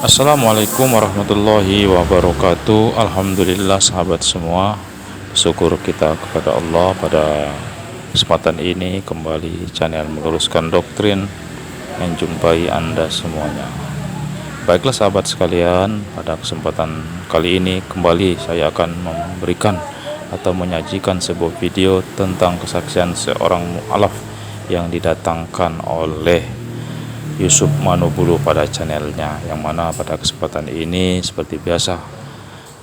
Assalamualaikum warahmatullahi wabarakatuh. Alhamdulillah sahabat semua, syukur kita kepada Allah pada kesempatan ini kembali channel meluruskan doktrin menjumpai Anda semuanya. Baiklah sahabat sekalian, pada kesempatan kali ini kembali saya akan memberikan atau menyajikan sebuah video tentang kesaksian seorang mu'alaf yang didatangkan oleh Yusuf Manubulu pada channelnya, yang mana pada kesempatan ini seperti biasa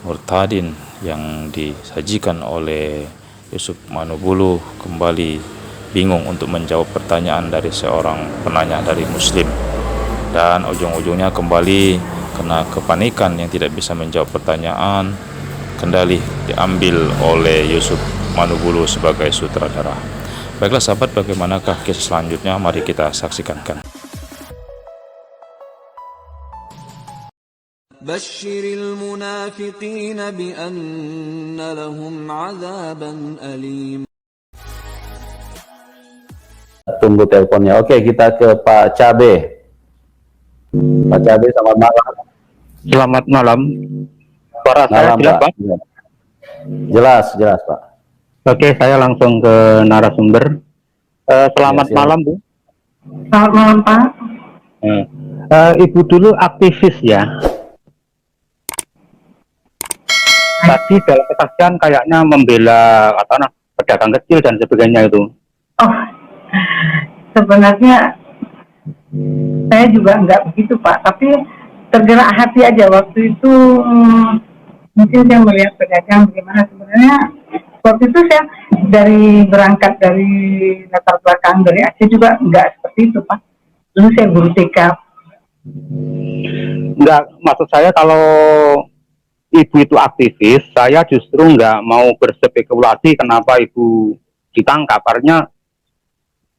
murtadin yang disajikan oleh Yusuf Manubulu kembali bingung untuk menjawab pertanyaan dari seorang penanya dari muslim, dan ujung-ujungnya kembali kena kepanikan yang tidak bisa menjawab pertanyaan, kendali diambil oleh Yusuf Manubulu sebagai sutradara. Baiklah sahabat, bagaimanakah kisah selanjutnya? Mari kita saksikan. بشر المنافقين بأن لهم عذابا أليما. Tunggu teleponnya. Oke, kita ke Pak Cabe. Pak Cabe, selamat malam. Selamat malam. Suara saya Malam, jelas, Pak. Pak? Jelas, Pak. Oke, saya langsung ke narasumber. Selamat Ya, malam, Bu. Selamat malam, Pak. Ibu dulu aktivis ya. Tadi dalam kesaksian kayaknya membela pedagang kecil dan sebagainya itu. Oh, sebenarnya saya juga enggak begitu, Pak. Tapi tergerak hati aja waktu itu. Mungkin saya melihat pedagang bagaimana sebenarnya. Waktu itu saya berangkat dari latar belakang dari Aceh juga enggak seperti itu, Pak. Dulu saya guru TK. Enggak, maksud saya kalau ibu itu aktivis, saya justru nggak mau berspekulasi kenapa ibu ditangkap. Artinya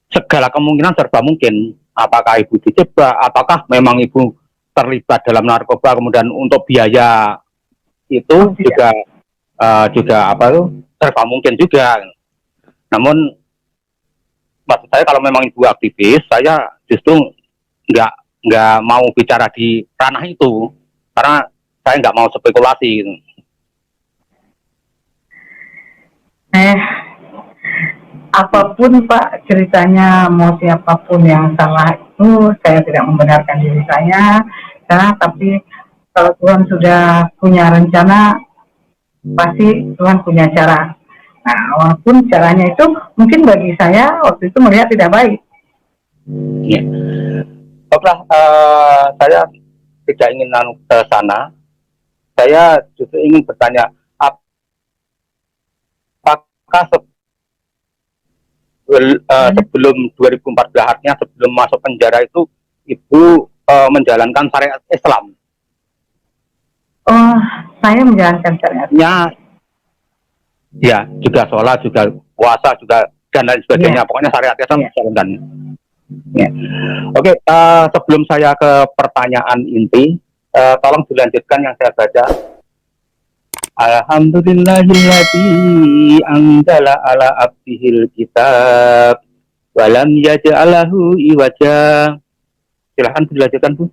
segala kemungkinan serba mungkin. Apakah ibu dijebak, apakah memang ibu terlibat dalam narkoba, kemudian untuk biaya itu juga serba mungkin juga. Namun maksud saya kalau memang ibu aktivis, saya justru nggak mau bicara di ranah itu karena saya nggak mau spekulasi. Apapun Pak ceritanya, mau siapapun yang salah itu, saya tidak membenarkan diri saya. Tapi kalau Tuhan sudah punya rencana, pasti Tuhan punya cara. Nah, walaupun caranya itu mungkin bagi saya waktu itu melihat tidak baik. Ya. Baiklah, saya tidak ingin ke sana. Saya justru ingin bertanya, apakah sebelum 2014, artinya sebelum masuk penjara itu, ibu menjalankan syariat Islam? Oh, saya menjalankan syariat. Ya, juga sholat, juga puasa, juga dan lain sebagainya. Pokoknya syariat Islam dijalankan. Ya. Oke, sebelum saya ke pertanyaan inti, tolong dilanjutkan yang saya baca. Alhamdulillahilladzi anzala ala abdihil kitab walam yaj'alahu iwaja. Silahkan dilanjutkan, Bu.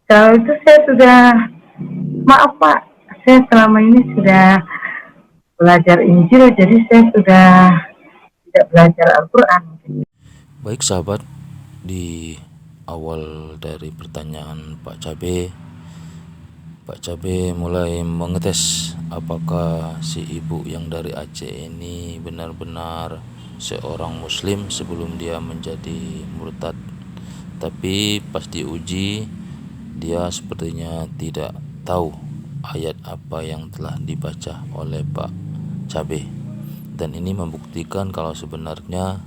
Kalau itu saya sudah, maaf Pak, saya selama ini sudah belajar Injil, jadi saya sudah tidak belajar Al-Quran. Baik sahabat, di awal dari pertanyaan Pak Cabe mulai mengetes apakah si ibu yang dari Aceh ini benar-benar seorang muslim sebelum dia menjadi murtad. Tapi pas diuji, dia sepertinya tidak tahu ayat apa yang telah dibaca oleh Pak Cabe, dan ini membuktikan kalau sebenarnya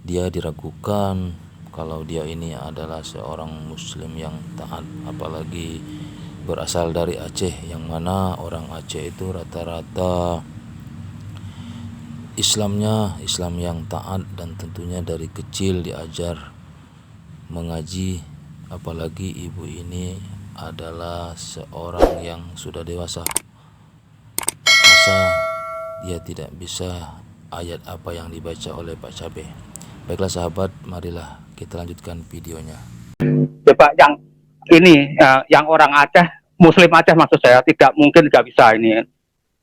dia diragukan kalau dia ini adalah seorang muslim yang taat, apalagi berasal dari Aceh, yang mana orang Aceh itu rata-rata Islamnya Islam yang taat, dan tentunya dari kecil diajar mengaji, apalagi ibu ini adalah seorang yang sudah dewasa. Masa dia tidak bisa ayat apa yang dibaca oleh Pak Cabe? Baiklah sahabat, marilah kita lanjutkan videonya. Coba yang ini, yang orang Aceh, Muslim Aceh maksud saya, tidak mungkin nggak bisa ini.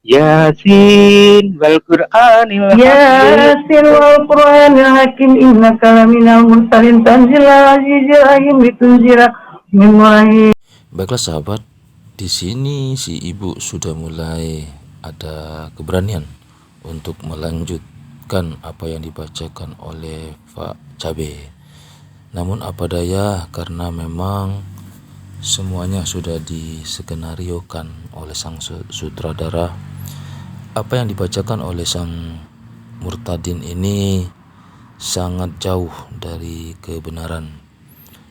Yasin wal Qur'anil Hakim. Yasin wal Qur'anil Hakim innaka laminal mursalin tanzilal azizil hakim litunzira min wahid. Baiklah sahabat, di sini si ibu sudah mulai ada keberanian untuk melanjutkan apa yang dibacakan oleh Pak Cabe. Namun apa daya, karena memang semuanya sudah diskenariokan oleh sang sutradara. Apa yang dibacakan oleh sang murtadin ini sangat jauh dari kebenaran,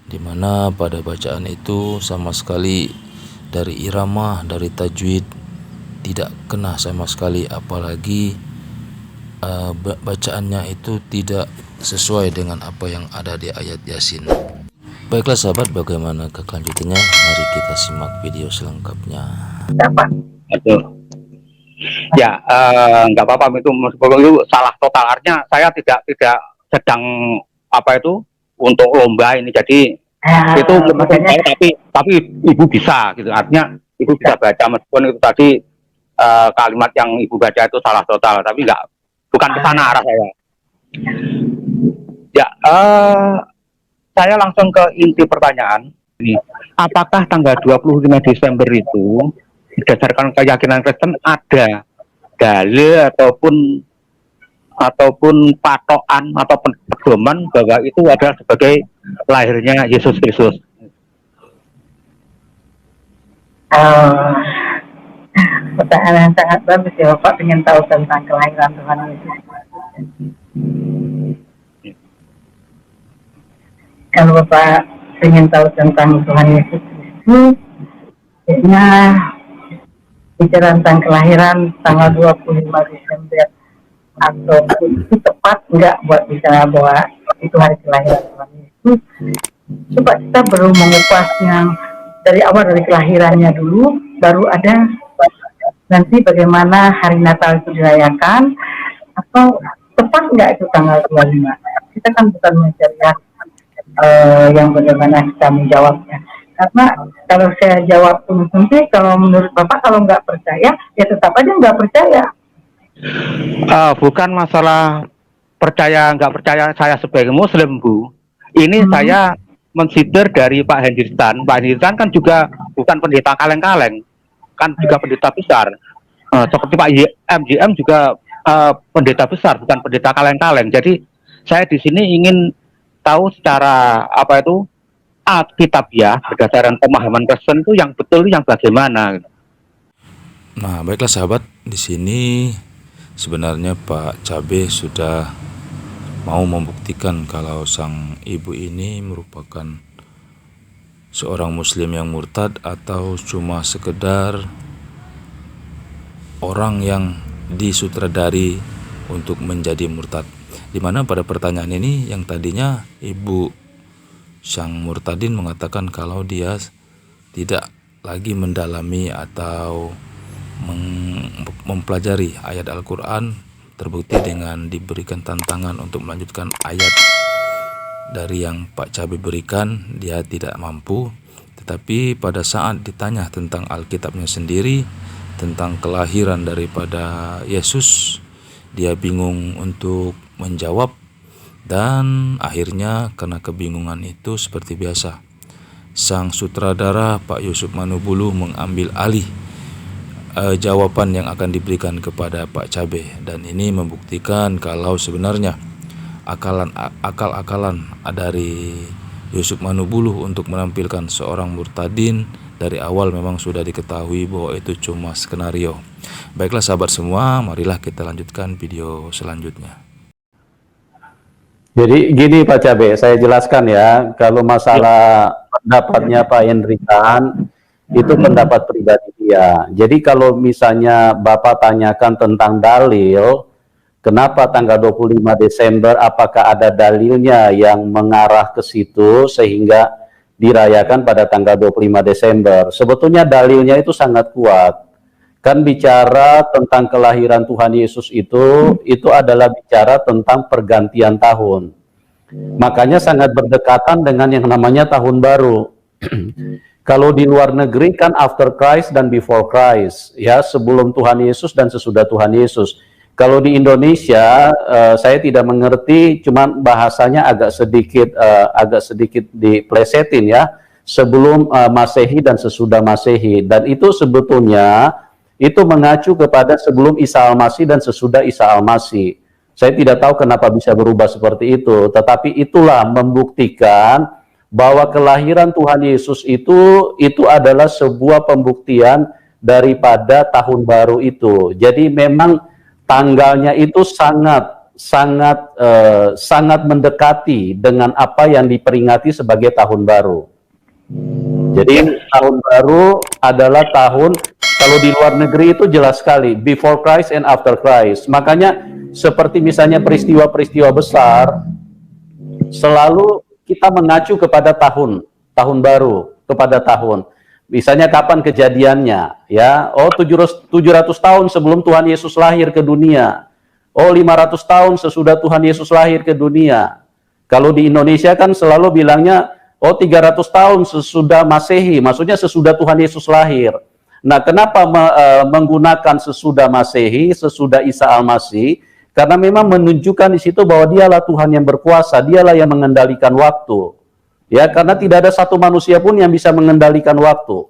dimana pada bacaan itu sama sekali dari irama, dari tajwid tidak kena sama sekali, apalagi bacaannya itu tidak sesuai dengan apa yang ada di ayat Yasin. Baiklah sahabat, bagaimana kelanjutannya? Mari kita simak video selengkapnya. Aduh. Ya, nggak apa-apa, itu salah total. Artinya saya tidak sedang apa itu untuk lomba ini, jadi itu makanya tapi ibu bisa gitu. Artinya ibu bisa baca meskipun itu tadi kalimat yang ibu baca itu salah total, tapi bukan ke sana arah saya. Ya, saya langsung ke inti pertanyaan ini. Apakah tanggal 25 Desember itu berdasarkan keyakinan Kristen ada dalil ataupun patokan atau pedoman bahwa itu adalah sebagai lahirnya Yesus Kristus? Pertanyaan yang sangat bagus ya Bapak, ingin tahu tentang kelahiran Tuhan Yesus. Kalau Bapak ingin tahu tentang Tuhan Yesus Kristus, kayaknya bicara tentang kelahiran tanggal 25 Desember atau itu tepat enggak buat bicara bahwa itu hari kelahiran Tuhan Yesus. Coba kita baru mengupas yang dari awal, dari kelahirannya dulu, baru ada nanti bagaimana hari Natal itu dirayakan, atau tepat enggak itu tanggal 25. Kita kan bukan mencari yang bagaimana kita menjawabnya. Karena kalau saya jawab pun nanti, kalau menurut Bapak kalau nggak percaya, ya tetap aja nggak percaya. Bukan masalah percaya nggak percaya saya sebagai Muslim, Bu. Ini saya mensider dari Pak Hendirtan. Pak Hendirtan kan juga bukan pendeta kaleng-kaleng, kan juga pendeta besar. Seperti Pak MJM juga pendeta besar, bukan pendeta kaleng-kaleng. Jadi saya di sini ingin tahu secara apa itu Alkitabiah, berdasarkan pemahaman Kristen itu yang betul, yang bagaimana. Nah, baiklah sahabat, di sini sebenarnya Pak Cabe sudah mau membuktikan kalau sang ibu ini merupakan seorang muslim yang murtad atau cuma sekedar orang yang disutradari untuk menjadi murtad. Dimana pada pertanyaan ini yang tadinya ibu sang murtadin mengatakan kalau dia tidak lagi mendalami atau mempelajari ayat Al-Quran, terbukti dengan diberikan tantangan untuk melanjutkan ayat dari yang Pak Cabe berikan, dia tidak mampu. Tetapi pada saat ditanya tentang Alkitabnya sendiri, tentang kelahiran daripada Yesus, dia bingung untuk menjawab. Dan akhirnya karena kebingungan itu, seperti biasa, sang sutradara Pak Yusuf Manubulu mengambil alih jawaban yang akan diberikan kepada Pak Cabe. Dan ini membuktikan kalau sebenarnya akal-akalan dari Yusuf Manubulu untuk menampilkan seorang murtadin dari awal memang sudah diketahui bahwa itu cuma skenario. Baiklah sahabat semua, marilah kita lanjutkan video selanjutnya. Jadi gini Pak Cabe, saya jelaskan ya, kalau masalah pendapatnya Pak Hendrikan, itu pendapat pribadi dia. Jadi kalau misalnya Bapak tanyakan tentang dalil, kenapa tanggal 25 Desember, apakah ada dalilnya yang mengarah ke situ sehingga dirayakan pada tanggal 25 Desember? Sebetulnya dalilnya itu sangat kuat. Kan bicara tentang kelahiran Tuhan Yesus itu adalah bicara tentang pergantian tahun. Makanya sangat berdekatan dengan yang namanya tahun baru. Kalau di luar negeri kan after Christ dan before Christ, ya, sebelum Tuhan Yesus dan sesudah Tuhan Yesus. Kalau di Indonesia, saya tidak mengerti, cuman bahasanya agak sedikit diplesetin ya, sebelum Masehi dan sesudah Masehi. Dan itu sebetulnya itu mengacu kepada sebelum Isa Al-Masih dan sesudah Isa Al-Masih. Saya tidak tahu kenapa bisa berubah seperti itu, tetapi itulah membuktikan bahwa kelahiran Tuhan Yesus itu adalah sebuah pembuktian daripada tahun baru itu. Jadi memang tanggalnya itu sangat mendekati dengan apa yang diperingati sebagai tahun baru. Jadi tahun baru adalah tahun, kalau di luar negeri itu jelas sekali, before Christ and after Christ. Makanya seperti misalnya peristiwa-peristiwa besar, selalu kita mengacu kepada tahun baru, kepada tahun. Misalnya kapan kejadiannya, ya? Oh, 700 tahun sebelum Tuhan Yesus lahir ke dunia. Oh, 500 tahun sesudah Tuhan Yesus lahir ke dunia. Kalau di Indonesia kan selalu bilangnya, oh 300 tahun sesudah Masehi, maksudnya sesudah Tuhan Yesus lahir. Nah, kenapa menggunakan sesudah Masehi, sesudah Isa Al-Masih? Karena memang menunjukkan di situ bahwa dialah Tuhan yang berkuasa, dialah yang mengendalikan waktu. Ya, karena tidak ada satu manusia pun yang bisa mengendalikan waktu.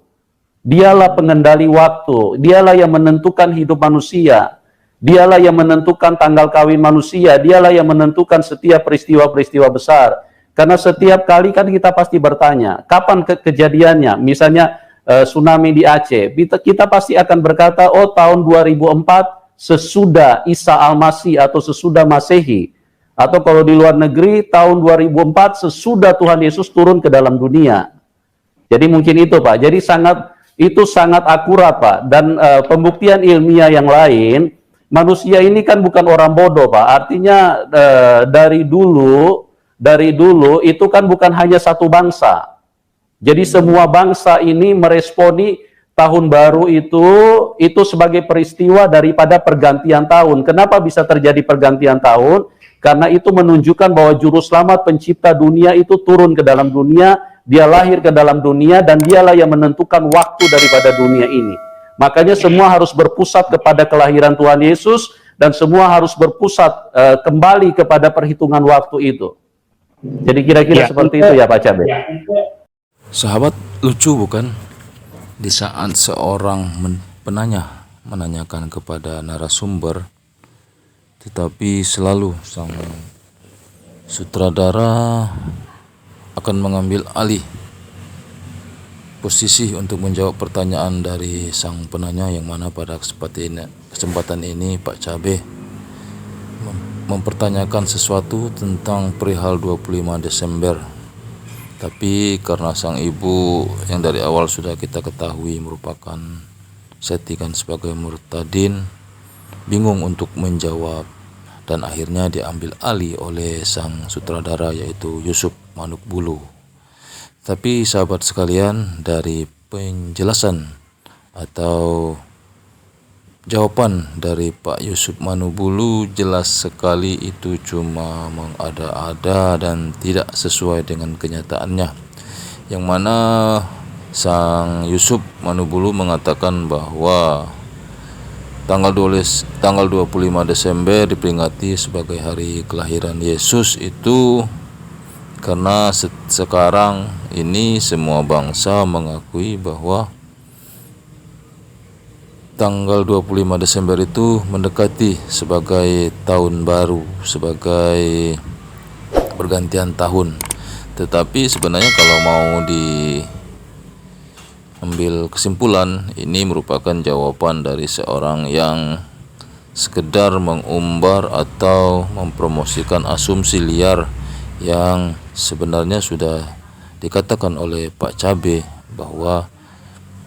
Dialah pengendali waktu, dialah yang menentukan hidup manusia, dialah yang menentukan tanggal kawin manusia, dialah yang menentukan setiap peristiwa-peristiwa besar. Karena setiap kali kan kita pasti bertanya, kapan kejadiannya? Misalnya tsunami di Aceh, kita pasti akan berkata, oh tahun 2004, sesudah Isa Al-Masih atau sesudah Masehi. Atau kalau di luar negeri tahun 2004 sesudah Tuhan Yesus turun ke dalam dunia. Jadi mungkin itu Pak. Jadi sangat akurat Pak. Dan pembuktian ilmiah yang lain, manusia ini kan bukan orang bodoh Pak. Artinya dari dulu itu kan bukan hanya satu bangsa. Jadi semua bangsa ini meresponi tahun baru itu sebagai peristiwa daripada pergantian tahun. Kenapa bisa terjadi pergantian tahun? Karena itu menunjukkan bahwa juru selamat pencipta dunia itu turun ke dalam dunia, dia lahir ke dalam dunia, dan dialah yang menentukan waktu daripada dunia ini. Makanya semua harus berpusat kepada kelahiran Tuhan Yesus, dan semua harus berpusat kembali kepada perhitungan waktu itu. Jadi kira-kira seperti itu ya Pak Cabe. Sahabat, lucu bukan? Di saat seorang penanya menanyakan kepada narasumber, tetapi selalu sang sutradara akan mengambil alih posisi untuk menjawab pertanyaan dari sang penanya, yang mana pada kesempatan ini Pak Cabe mempertanyakan sesuatu tentang perihal 25 Desember. Tapi karena sang ibu yang dari awal sudah kita ketahui merupakan settingan sebagai murtadin, bingung untuk menjawab, dan akhirnya diambil alih oleh sang sutradara yaitu Yusuf Manukbulu. Tapi sahabat sekalian, dari penjelasan atau jawaban dari Pak Yusuf Manukbulu jelas sekali itu cuma mengada-ada dan tidak sesuai dengan kenyataannya, yang mana sang Yusuf Manukbulu mengatakan bahwa tanggal 25 Desember diperingati sebagai hari kelahiran Yesus itu karena sekarang ini semua bangsa mengakui bahwa tanggal 25 Desember itu mendekati sebagai tahun baru, sebagai pergantian tahun. Tetapi sebenarnya kalau mau diambil kesimpulan, ini merupakan jawaban dari seorang yang sekedar mengumbar atau mempromosikan asumsi liar yang sebenarnya sudah dikatakan oleh Pak Cabe bahwa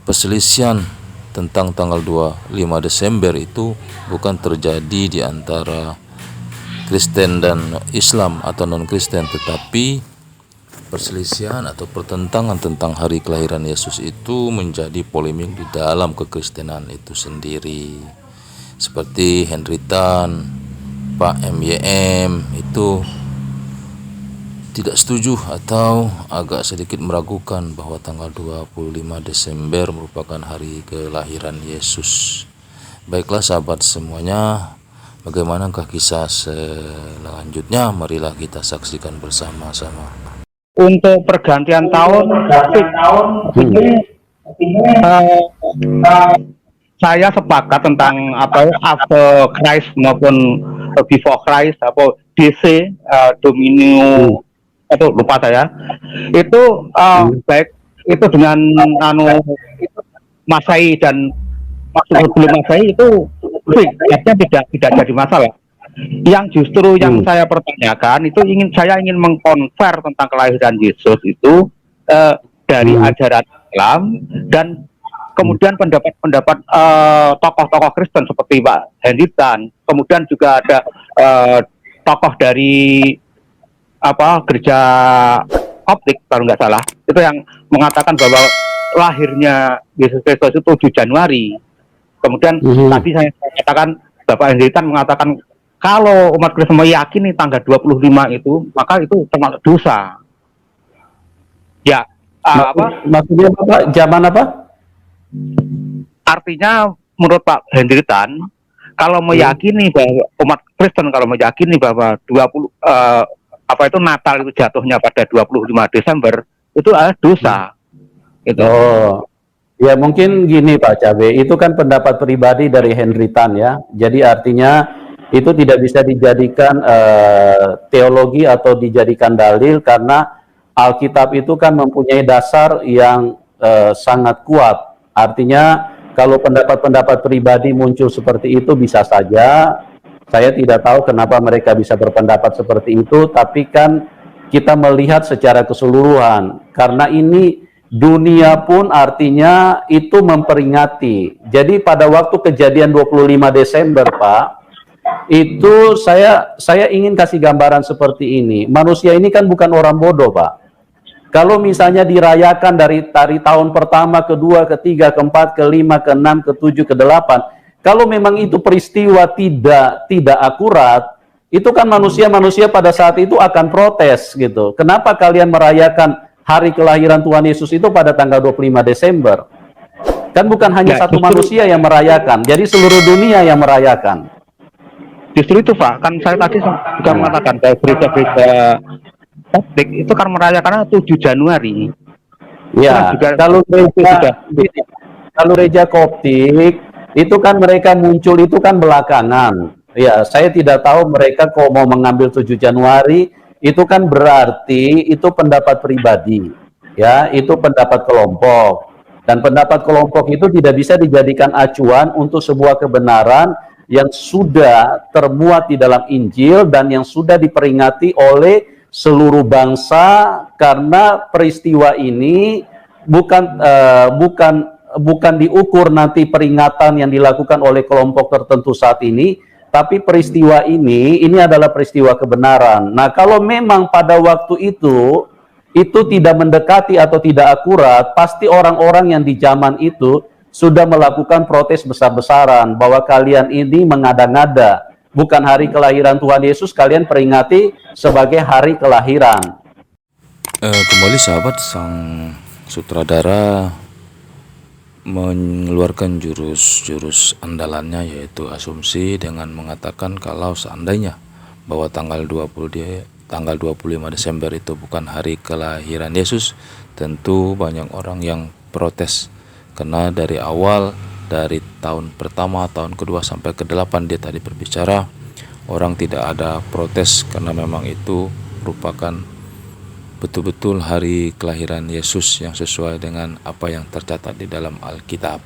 perselisihan tentang tanggal 25 Desember itu bukan terjadi di antara Kristen dan Islam atau non-Kristen, tetapi perselisihan atau pertentangan tentang hari kelahiran Yesus itu menjadi polemik di dalam kekristenan itu sendiri. Seperti Henry Tan, Pak MYM itu tidak setuju atau agak sedikit meragukan bahwa tanggal 25 Desember merupakan hari kelahiran Yesus. Baiklah sahabat semuanya, bagaimanakah kisah selanjutnya? Marilah kita saksikan bersama-sama. Untuk pergantian tahun, saya sepakat tentang after Christ maupun before Christ atau DC Domino atau lupa saya itu baik itu dengan Masehi dan sebelum Masehi itu artinya tidak jadi masalah. Yang justru yang saya pertanyakan itu saya ingin mengkonver tentang kelahiran Yesus itu dari ajaran Islam dan kemudian pendapat tokoh-tokoh Kristen seperti Pak Henry Tan, kemudian juga ada tokoh dari gereja Koptik kalau nggak salah, itu yang mengatakan bahwa lahirnya Yesus Kristus itu 7 Januari. Kemudian tadi saya katakan, Bapak Henry Tan mengatakan kalau umat Kristen meyakini tanggal 25 itu, maka itu termasuk dosa. Ya, maksudnya Bapak zaman apa? Artinya menurut Pak Henry Tan, kalau meyakini bahwa umat Kristen kalau meyakini bahwa Natal itu jatuhnya pada 25 Desember itu adalah dosa. Gitu. Oh. Ya mungkin gini Pak Cabe, itu kan pendapat pribadi dari Henry Tan ya. Jadi artinya itu tidak bisa dijadikan teologi atau dijadikan dalil karena Alkitab itu kan mempunyai dasar yang sangat kuat. Artinya kalau pendapat-pendapat pribadi muncul seperti itu bisa saja. Saya tidak tahu kenapa mereka bisa berpendapat seperti itu, tapi kan kita melihat secara keseluruhan. Karena ini dunia pun artinya itu memperingati. Jadi pada waktu kejadian 25 Desember Pak, itu saya ingin kasih gambaran seperti ini. Manusia ini kan bukan orang bodoh Pak. Kalau misalnya dirayakan dari tahun pertama, kedua, ketiga, keempat, kelima, keenam, ketujuh, kedelapan, kalau memang itu peristiwa tidak akurat, itu kan manusia pada saat itu akan protes gitu. Kenapa kalian merayakan hari kelahiran Tuhan Yesus itu pada tanggal 25 Desember? Kan bukan hanya satu manusia yang merayakan, jadi seluruh dunia yang merayakan. Justru itu Pak, kan saya tadi juga mengatakan bahwa gereja-gereja Katolik itu kan merayakan 7 Januari. Ya, kalau gereja Koptik itu kan mereka muncul itu kan belakangan. Ya, saya tidak tahu mereka kok mau mengambil 7 Januari, itu kan berarti itu pendapat pribadi. Ya, itu pendapat kelompok. Dan pendapat kelompok itu tidak bisa dijadikan acuan untuk sebuah kebenaran yang sudah termuat di dalam Injil dan yang sudah diperingati oleh seluruh bangsa, karena peristiwa ini bukan diukur nanti peringatan yang dilakukan oleh kelompok tertentu saat ini, tapi peristiwa ini adalah peristiwa kebenaran. Nah, kalau memang pada waktu itu tidak mendekati atau tidak akurat, pasti orang-orang yang di zaman itu sudah melakukan protes besar-besaran bahwa kalian ini mengada-ngada. Bukan hari kelahiran Tuhan Yesus, kalian peringati sebagai hari kelahiran. Kembali sahabat, sang sutradara mengeluarkan jurus andalannya, yaitu asumsi, dengan mengatakan kalau seandainya bahwa tanggal 25 Desember itu bukan hari kelahiran Yesus, tentu banyak orang yang protes. Karena dari awal, dari tahun pertama, tahun kedua sampai ke-8 dia tadi berbicara, orang tidak ada protes karena memang itu merupakan betul-betul hari kelahiran Yesus yang sesuai dengan apa yang tercatat di dalam Alkitab.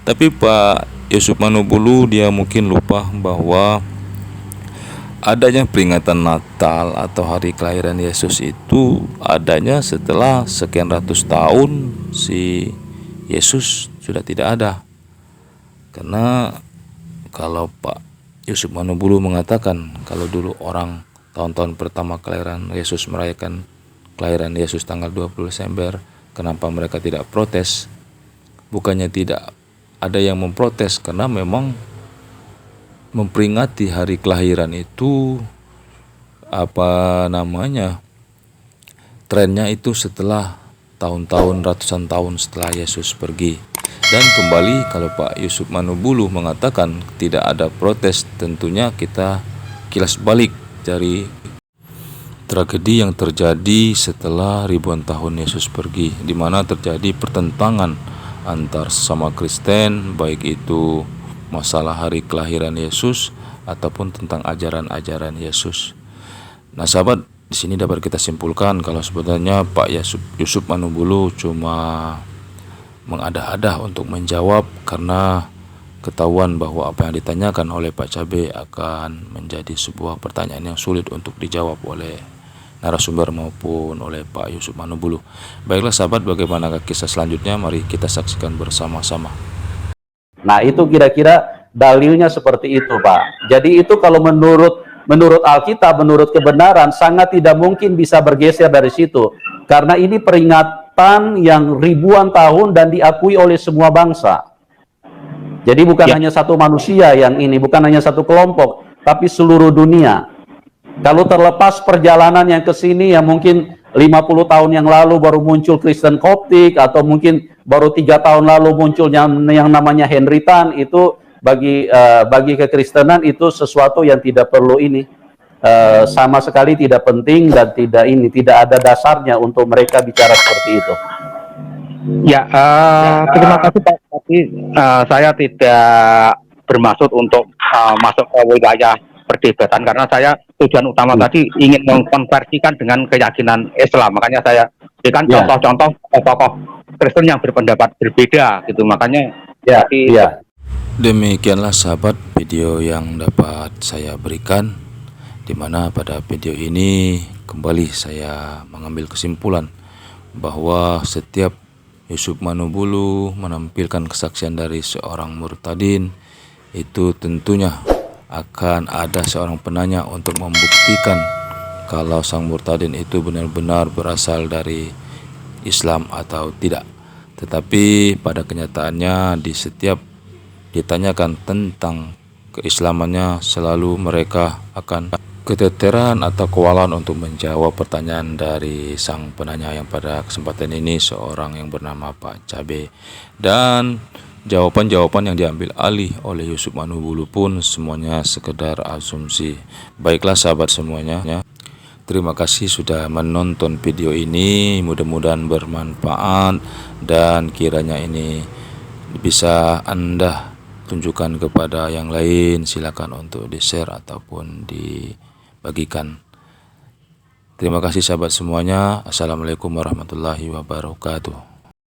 Tapi Pak Yusuf Manubulu dia mungkin lupa bahwa adanya peringatan Natal atau hari kelahiran Yesus itu adanya setelah sekian ratus tahun si Yesus sudah tidak ada. Karena kalau Pak Yusuf Manubulu mengatakan kalau dulu orang tahun-tahun pertama kelahiran Yesus merayakan kelahiran Yesus tanggal 20 Desember, kenapa mereka tidak protes? Bukannya tidak ada yang memprotes, karena memang memperingati hari kelahiran itu trennya itu setelah tahun-tahun, ratusan tahun setelah Yesus pergi. Dan kembali kalau Pak Yusuf Manubulu mengatakan tidak ada protes, tentunya kita kilas balik dari tragedi yang terjadi setelah ribuan tahun Yesus pergi, di mana terjadi pertentangan antar sesama Kristen, baik itu masalah hari kelahiran Yesus ataupun tentang ajaran-ajaran Yesus. Nah, sahabat, di sini dapat kita simpulkan kalau sebenarnya Pak Yusuf Manubulu cuma mengada-ada untuk menjawab karena ketahuan bahwa apa yang ditanyakan oleh Pak Cabe akan menjadi sebuah pertanyaan yang sulit untuk dijawab oleh narasumber maupun oleh Pak Yusuf Manubulu. Baiklah sahabat, bagaimana kisah selanjutnya? Mari kita saksikan bersama-sama. Nah, itu kira-kira dalilnya seperti itu, Pak. Jadi itu kalau menurut Alkitab, menurut kebenaran, sangat tidak mungkin bisa bergeser dari situ. Karena ini peringatan yang ribuan tahun dan diakui oleh semua bangsa. Jadi bukan hanya satu manusia yang ini, bukan hanya satu kelompok, tapi seluruh dunia. Kalau terlepas perjalanan yang ke sini yang mungkin 50 tahun yang lalu baru muncul Kristen Koptik, atau mungkin baru 3 tahun lalu muncul yang namanya Henritan, itu bagi kekristenan itu sesuatu yang tidak perlu ini, sama sekali tidak penting dan tidak ada dasarnya untuk mereka bicara seperti itu. Ya, terima kasih Pak. Tapi saya tidak bermaksud untuk masuk ke wilayah perdebatan, karena saya tujuan utama tadi ingin mengkonversikan dengan keyakinan Islam. Makanya saya berikan contoh-contoh tokoh Kristen yang berpendapat berbeda gitu. Makanya Demikianlah sahabat video yang dapat saya berikan, dimana pada video ini kembali saya mengambil kesimpulan bahwa setiap Yusuf Manubulu menampilkan kesaksian dari seorang murtadin, itu tentunya akan ada seorang penanya untuk membuktikan kalau sang murtadin itu benar-benar berasal dari Islam atau tidak. Tetapi pada kenyataannya di setiap ditanyakan tentang keislamannya, selalu mereka akan keteteran atau kewalahan untuk menjawab pertanyaan dari sang penanya, yang pada kesempatan ini seorang yang bernama Pak Cabe. Dan jawaban-jawaban yang diambil alih oleh Yusuf Manubulu pun semuanya sekedar asumsi. Baiklah sahabat semuanya, terima kasih sudah menonton video ini, mudah-mudahan bermanfaat dan kiranya ini bisa Anda tunjukkan kepada yang lain. Silakan untuk di-share ataupun dibagikan. Terima kasih sahabat semuanya. Assalamualaikum warahmatullahi wabarakatuh.